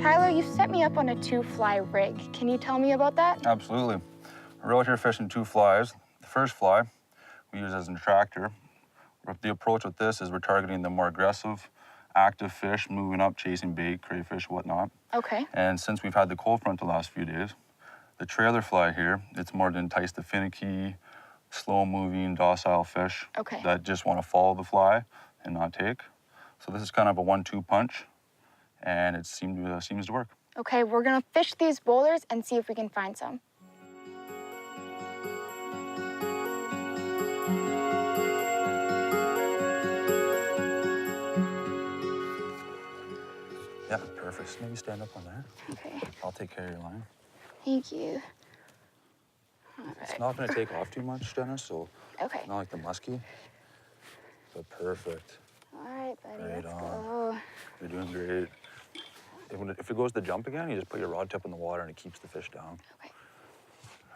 Tyler, you set me up on a 2-fly rig. Can you tell me about that? Absolutely. We're out here fishing 2 flies. The first fly we use as an attractor. The approach with this is we're targeting the more aggressive, active fish, moving up, chasing bait, crayfish, whatnot. Okay. And since we've had the cold front the last few days, the trailer fly here, it's more to entice the finicky, slow-moving, docile fish that just want to follow the fly and not take. So this is kind of a 1-2 punch, and it seems to work. Okay, we're gonna fish these boulders and see if we can find some. Yeah, perfect. So maybe stand up on there. Okay. I'll take care of your line. Thank you. All right. It's not going to take off too much, Jenna, so Okay. not like the muskie, but perfect. All right, buddy, Right let's on. go. You're doing great. If it goes to jump again, you just put your rod tip in the water and it keeps the fish down. Okay.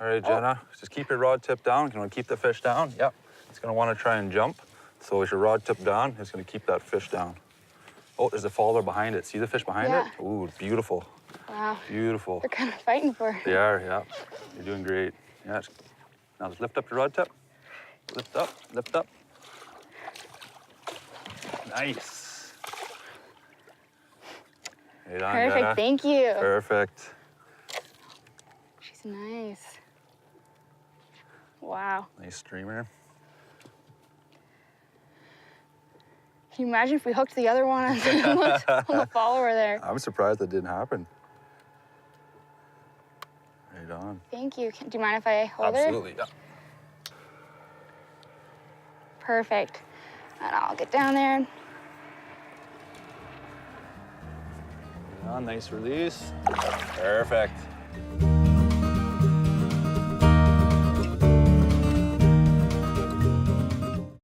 All right, Jenna, just keep your rod tip down. You want to keep the fish down? Yep. It's going to want to try and jump. So with your rod tip down, it's going to keep that fish down. Oh, there's a follower behind it. See the fish behind it? Ooh, beautiful. Wow. Beautiful. They're kind of fighting for it. They are, yeah. You're doing great. Yeah. Now just lift up your rod tip. Lift up, lift up. Nice. Right on, Perfect, Jenna. thank you. Perfect. She's nice. Wow. Nice streamer. Can you imagine if we hooked the other one on the follower there? I'm surprised that didn't happen. Right on. Thank you. Do you mind if I hold her? Absolutely, yeah. Perfect. And I'll get down there. Right on, nice release. Perfect.